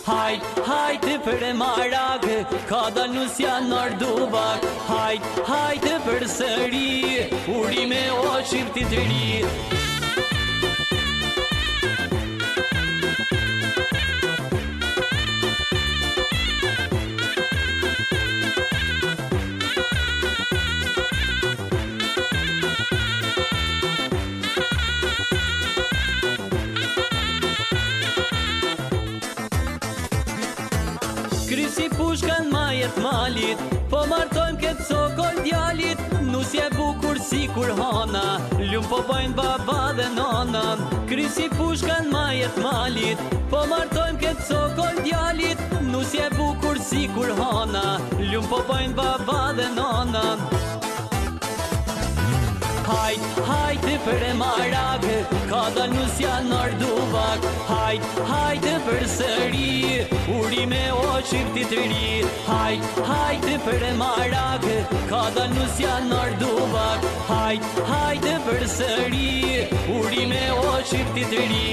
Hajde për e marak, ka Danusja Nordubak. Hajde për sëri, urime o shqiptit të ri. Krysi pushkan majet malit, po martojmë këtë sokol djalit. Nusje bukur si kur hana, lumë po bojnë baba dhe nana. Krysi pushkan majet malit, po martojmë këtë sokol djalit. Nusje bukur si kur hana, lumë po bojnë baba dhe nana. Hajde për e marak, ka Danusja Nordubak. Hajde për sëri, urime o shqiptit të ri. Hajde për e marak, ka Danusja Nordubak. Hajde për sëri, urime o shqiptit të ri.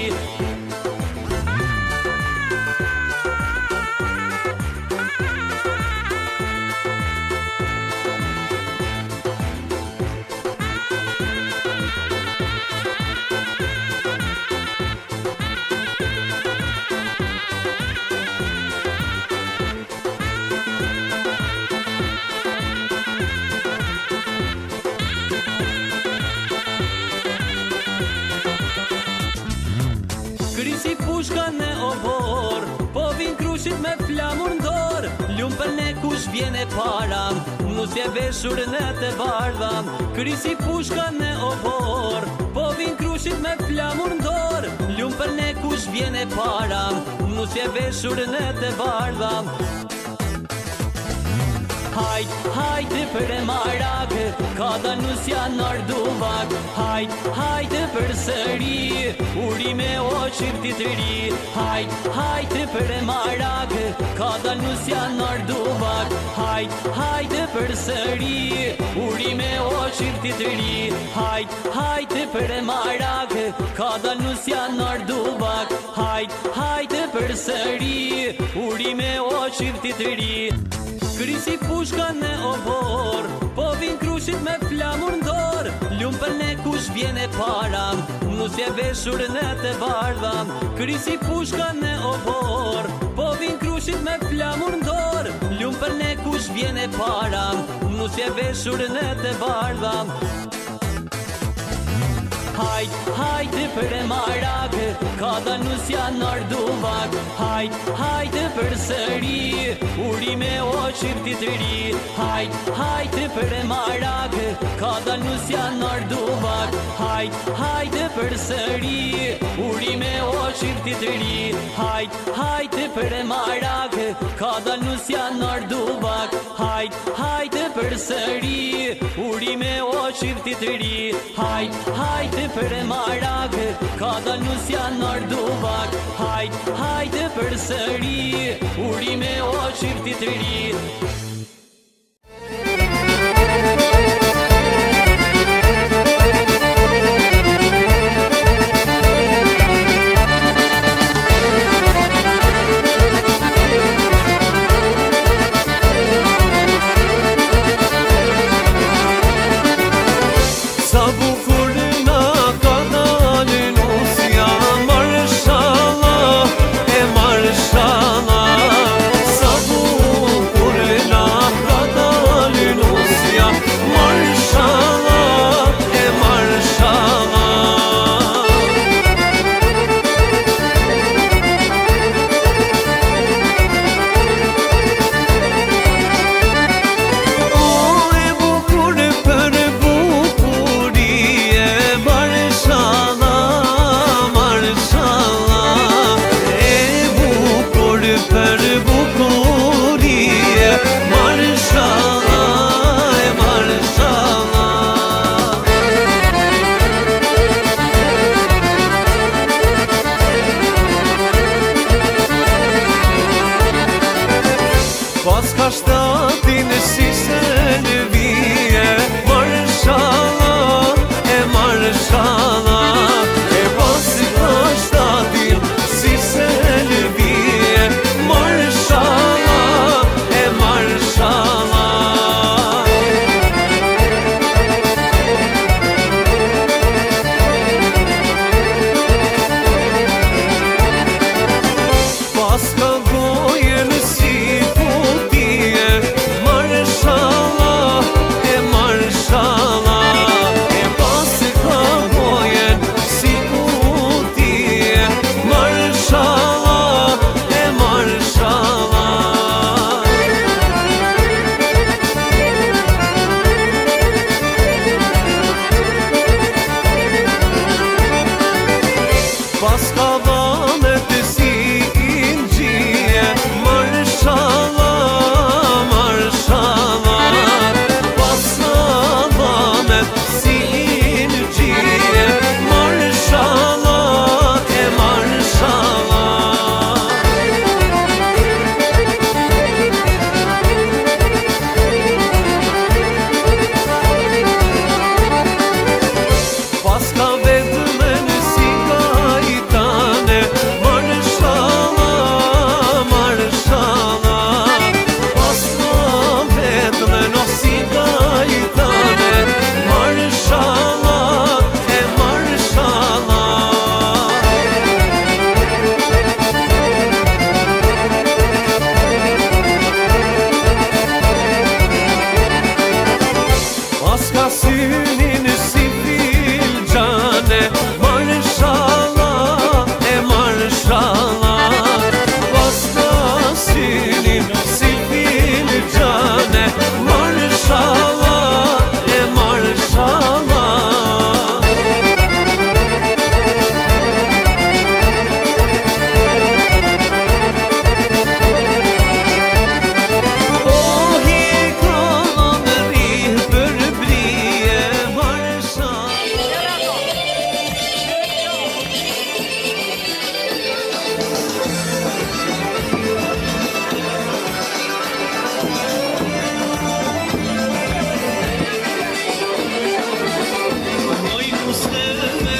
Krysi pushkan e obor, po vin krushit me flamur ndor. Lumë për ne kush vjen e para, nusje veshur në të bardha. Krysi pushkan e obor, po vin krushit me flamur ndor. Lumë për ne kush vjen e para, nusje veshur në të bardha. Hajde për e marak, ka Danusja Nordubak. Hajde për sëri, urime o shqiptit të ri. Hajde për e marak, ka Danusja Nordubak. Hajde për sëri, urime o shqiptit të ri. Hajde për e marak, ka Danusja Nordubak. Hajde për sëri, urime o shqiptit të ri. Krysi pushkan e obor, po vin krushit me flamur ndor. Lumë për ne kush vjen e para, nusje veshur në të bardha. Krysi pushkan e obor, po vin krushit me flamur ndor. Lumë për ne kush vjen e para, nusje veshur në të bardha. Hajde për e marak, ka Danusja Nordubak. Hajde për sëri, urime o shqiptit të ri. Hajde për e marak, ka Danusja Nordubak. Hajde për sëri, urime o shqiptit të ri. Hajde për e marak, ka Danusja Nordubak. Hajde për sëri, urime o shqiptit të ri. Hajde për e marak, ka Danusja Nordubak. Hajde për sëri, urime o shqiptit të ri. Pas ka dhane të si ingjie, Marshallah, Marshallah. Pas ka dhane të si ingjie, Marshallah, Marshallah. Pas ka vedmen si gajtane, Marshallah, Marshallah. Pas ka vedmen si gajtane, Marshallah, Marshallah. Pas ka synin si filxane, Marshallah, Marshallah. Pas ka synin si filxane, Marshallah, Marshallah. Oy Muslime